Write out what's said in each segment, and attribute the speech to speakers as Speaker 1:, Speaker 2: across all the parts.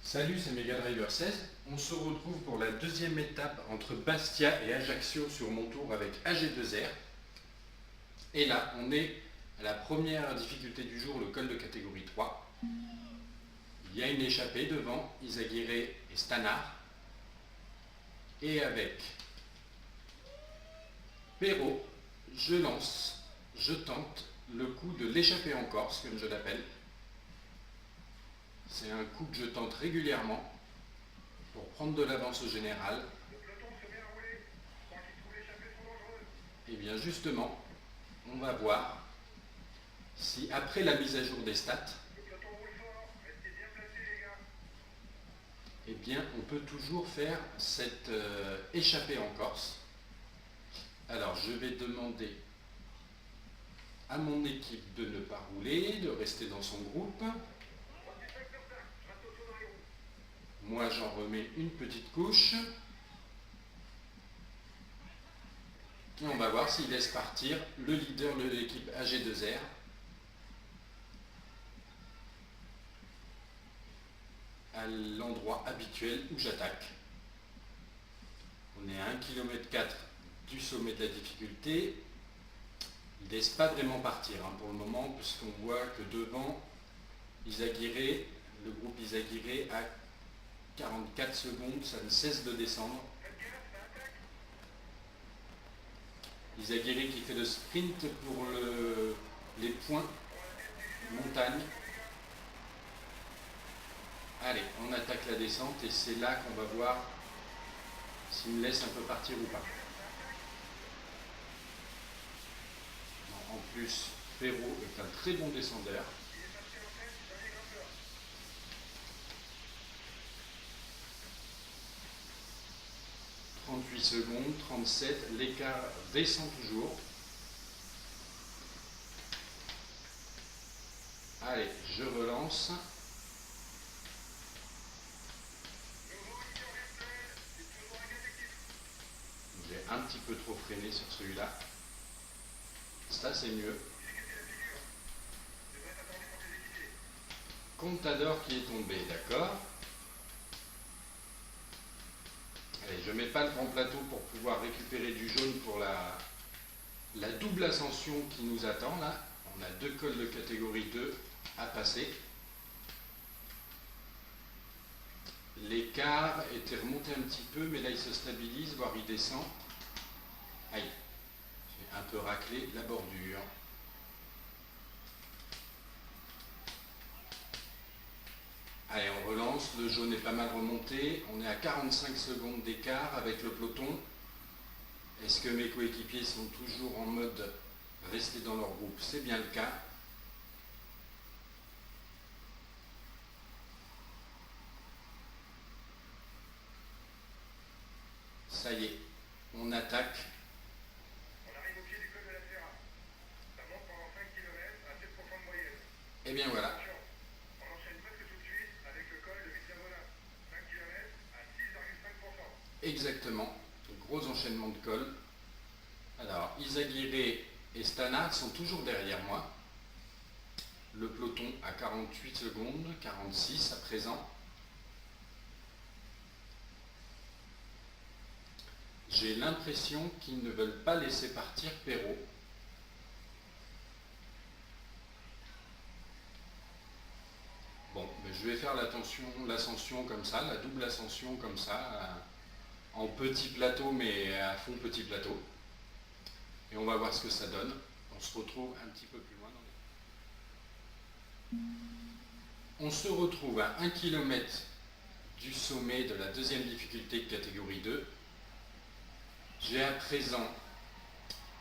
Speaker 1: Salut, c'est Mega Driver 16. On se retrouve pour la deuxième étape entre Bastia et Ajaccio sur mon tour avec AG2R. Et là, on est à la première difficulté du jour, le col de catégorie 3. Il y a une échappée devant Izaguirre et Stannard. Et avec Perrault, je lance, je tente le coup de l'échappée en Corse, comme je l'appelle. C'est un coup que je tente régulièrement pour prendre de l'avance au général. Et bien justement, on va voir si après la mise à jour des stats, eh bien on peut toujours faire cette échappée en Corse. Alors je vais demander à mon équipe de ne pas rouler, de rester dans son groupe. Moi j'en remets une petite couche. Et on va voir s'il laisse partir le leader de l'équipe AG2R. À l'endroit habituel où j'attaque. On est à 1,4 km du sommet de la difficulté. Il ne laisse pas vraiment partir pour le moment, puisqu'on voit que devant Izaguirre, le groupe Izaguirre à 44 secondes, ça ne cesse de descendre. Izaguirre qui fait le sprint pour les points montagne. Allez, on attaque la descente et c'est là qu'on va voir s'il me laisse un peu partir ou pas. En plus, Perrault est un très bon descendeur. « 38 secondes, 37, l'écart descend toujours. Allez, je relance. J'ai un petit peu trop freiné sur celui-là. Ça, c'est mieux. Contador qui est tombé, d'accord. Allez, je ne mets pas le grand plateau pour pouvoir récupérer du jaune pour la double ascension qui nous attend là. On a 2 cols de catégorie 2 à passer. L'écart était remonté un petit peu, mais là il se stabilise, voire il descend. Aïe, j'ai un peu raclé la bordure. Allez, on relance, le jaune est pas mal remonté. On est à 45 secondes d'écart avec le peloton. Est-ce que mes coéquipiers sont toujours en mode rester dans leur groupe? C'est bien le cas. Ça y est, on attaque.
Speaker 2: On arrive au pied du col de la Serra. Ça monte pendant 5 km à cette profonde moyenne.
Speaker 1: Et bien voilà.
Speaker 2: On enchaîne presque tout de suite avec le col de Vixavona. 5 km à 6,5%.
Speaker 1: Exactement, gros enchaînement de col. Alors, Izaguirre et Stannard sont toujours derrière moi. Le peloton à 48 secondes, 46 à présent. J'ai l'impression qu'ils ne veulent pas laisser partir Perrault. Bon, mais je vais faire l'ascension comme ça, la double ascension comme ça, en petit plateau, mais à fond petit plateau. Et on va voir ce que ça donne. On se retrouve un petit peu plus loin. On se retrouve à 1 km du sommet de la deuxième difficulté de catégorie 2. J'ai à présent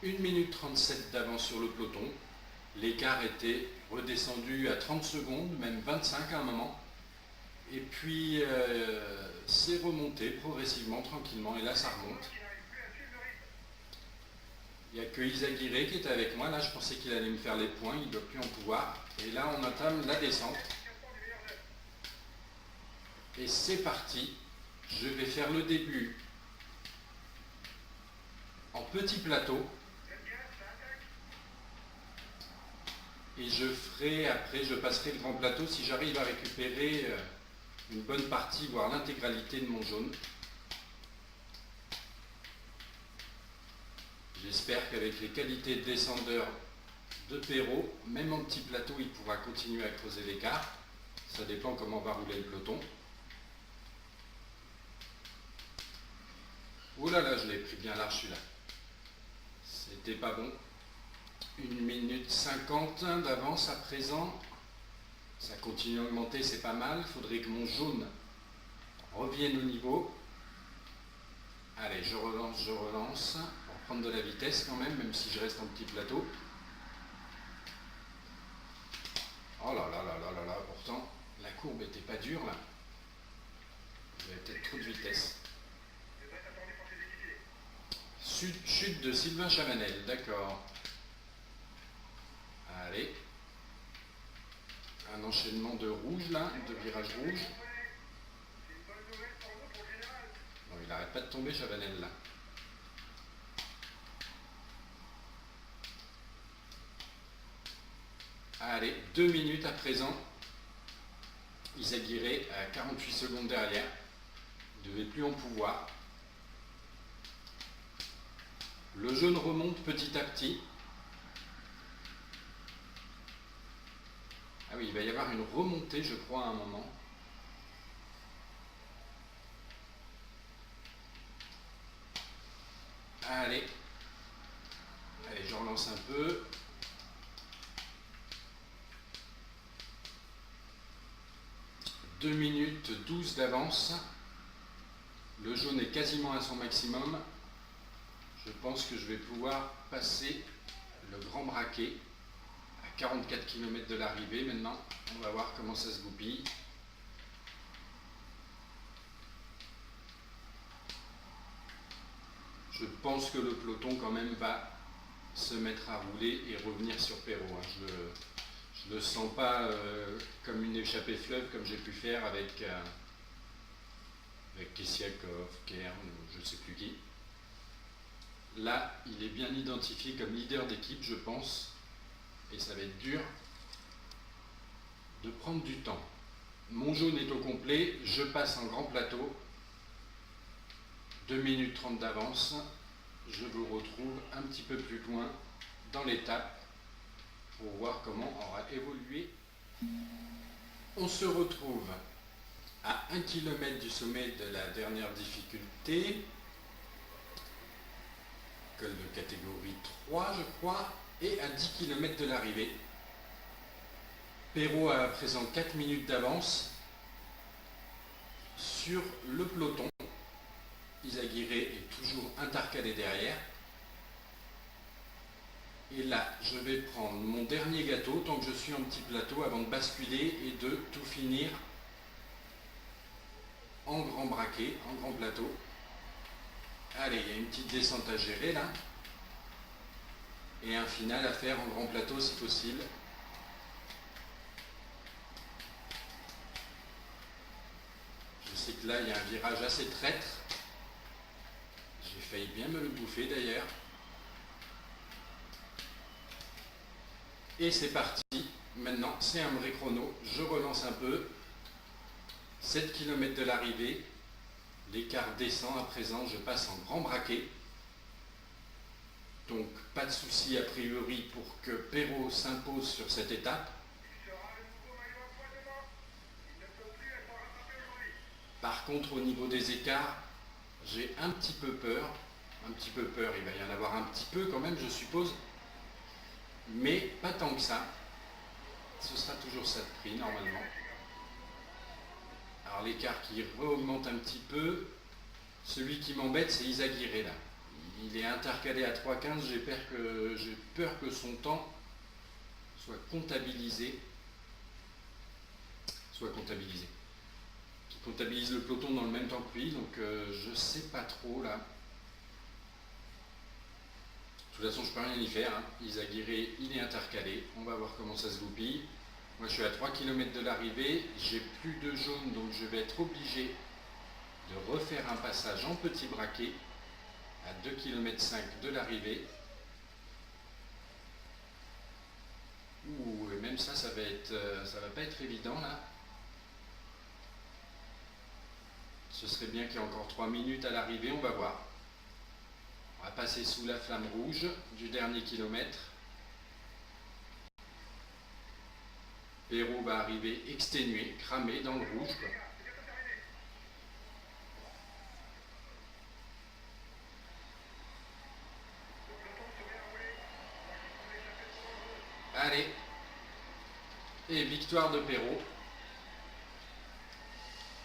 Speaker 1: 1 minute 37 d'avance sur le peloton. L'écart était redescendu à 30 secondes, même 25 à un moment. Et puis c'est remonté progressivement, tranquillement, et là ça remonte. Il n'y a que Izaguirre qui était avec moi. Là, je pensais qu'il allait me faire les points. Il ne doit plus en pouvoir. Et là, on entame la descente. Et c'est parti. Je vais faire le début en petit plateau. Et je ferai, après, je passerai le grand plateau si j'arrive à récupérer une bonne partie, voire l'intégralité de mon jaune. J'espère qu'avec les qualités de descendeur de Perrault, même en petit plateau, il pourra continuer à creuser l'écart. Ça dépend comment va rouler le peloton. Oh là là, je l'ai pris bien large celui-là. C'était pas bon. 1 minute 50 d'avance à présent. Ça continue à augmenter, c'est pas mal. Il faudrait que mon jaune revienne au niveau. Allez, je relance. Pour prendre de la vitesse quand même, même si je reste en petit plateau. Oh là là là là là là, pourtant, la courbe était pas dure là. J'avais peut-être trop de vitesse. Chute de Sylvain Chavanel, d'accord. Allez. Un enchaînement de rouge là, de virage rouge. Non, il n'arrête pas de tomber Chavanel là. Allez, 2 minutes à présent. Izaguirre à 48 secondes derrière. Il ne devait plus en pouvoir. Le jaune remonte petit à petit. Ah oui, il va y avoir une remontée, je crois, à un moment. Allez. Allez, je relance un peu. « 2 minutes 12 d'avance. Le jaune est quasiment à son maximum. Je pense que je vais pouvoir passer le grand braquet à 44 km de l'arrivée maintenant. On va voir comment ça se goupille. Je pense que le peloton quand même va se mettre à rouler et revenir sur Perrault. Je ne le sens pas comme une échappée fleuve comme j'ai pu faire avec Kessiakov, Kern, je ne sais plus qui. Là, il est bien identifié comme leader d'équipe, je pense, et ça va être dur de prendre du temps. Mon jaune est au complet, je passe en grand plateau, 2 minutes 30 d'avance. Je vous retrouve un petit peu plus loin dans l'étape pour voir comment aura évolué. On se retrouve à 1 km du sommet de la dernière difficulté, col de catégorie 3 je crois, et à 10 km de l'arrivée. Perrault a à présent 4 minutes d'avance sur le peloton. Izaguirre est toujours intercalé derrière. Et là, je vais prendre mon dernier gâteau tant que je suis en petit plateau avant de basculer et de tout finir en grand braquet, en grand plateau. Allez, il y a une petite descente à gérer là. Et un final à faire en grand plateau si possible. Je sais que là, il y a un virage assez traître. J'ai failli bien me le bouffer d'ailleurs. Et c'est parti. Maintenant, c'est un vrai chrono. Je relance un peu. 7 km de l'arrivée. L'écart descend à présent. Je passe en grand braquet. Donc, pas de souci a priori pour que Perrault s'impose sur cette étape. Par contre, au niveau des écarts, j'ai un petit peu peur. Un petit peu peur, il va y en avoir un petit peu quand même, je suppose. Mais pas tant que ça. Ce sera toujours ça de prix, normalement. Alors l'écart qui re-augmente un petit peu. Celui qui m'embête, c'est Izaguirre, là. Il est intercalé à 3,15. J'ai peur que son temps soit comptabilisé. Qui comptabilise le peloton dans le même temps que lui. Donc je sais pas trop, là. De toute façon, je ne peux rien y faire. Hein. Izaguirre, il est intercalé. On va voir comment ça se goupille. Moi, je suis à 3 km de l'arrivée. J'ai plus de jaune, donc je vais être obligé de refaire un passage en petit braquet à 2,5 km de l'arrivée. Ouh, et même ça, ça va pas être évident là. Ce serait bien qu'il y ait encore 3 minutes à l'arrivée, on va voir. On va passer sous la flamme rouge du dernier kilomètre. Perrault va arriver exténué, cramé dans le rouge, quoi. Allez. Et victoire de Perrault.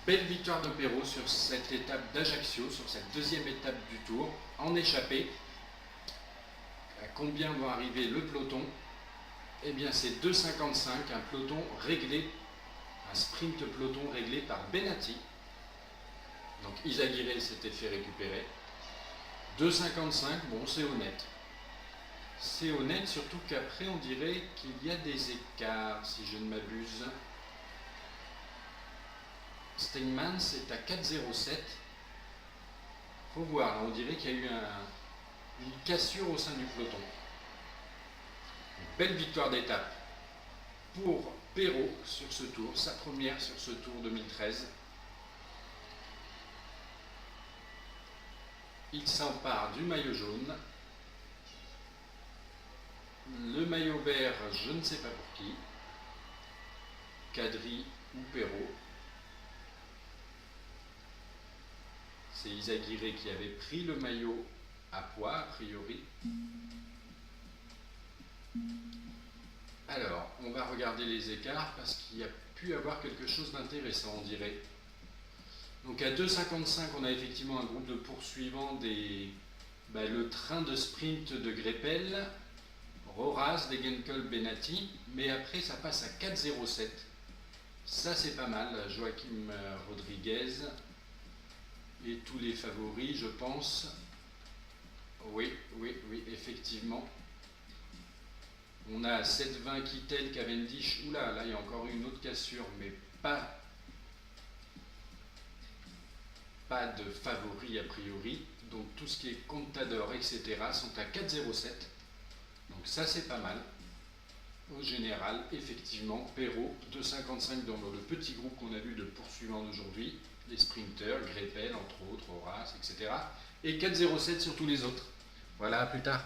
Speaker 1: Belle victoire de Perrault sur cette étape d'Ajaccio, sur cette deuxième étape du Tour, en échappée. À combien va arriver le peloton? Eh bien c'est 2,55, un peloton réglé, un sprint peloton réglé par Benatti. Donc Izagirre s'était fait récupérer. 2,55, bon c'est honnête. C'est honnête, surtout qu'après on dirait qu'il y a des écarts, si je ne m'abuse. Steinman c'est à 4,07. Faut voir, on dirait qu'il y a eu une cassure au sein du peloton. Une belle victoire d'étape pour Perrault sur ce tour, sa première sur ce tour 2013. Il s'empare du maillot jaune. Le maillot vert, je ne sais pas pour qui. Kadri ou Perrault. C'est Izagirre qui avait pris le maillot à poids, a priori. Alors, on va regarder les écarts parce qu'il y a pu avoir quelque chose d'intéressant, on dirait. Donc à 2,55, on a effectivement un groupe de poursuivants le train de sprint de Greppel, Roras, Degenkolb, Benatti, mais après ça passe à 4,07. Ça c'est pas mal, Joachim Rodriguez et tous les favoris, je pense. Oui, effectivement. On a 7,20 Kittel, Cavendish. Oula, là il y a encore une autre cassure, mais pas de favoris a priori. Donc tout ce qui est Contador, etc. sont à 4,07. Donc ça c'est pas mal. Au général, effectivement, Perrault, 2,55 dans le petit groupe qu'on a vu de poursuivants d'aujourd'hui, les sprinters, Greppel entre autres, Horace, etc. Et 4,07 sur tous les autres. Voilà, à plus tard.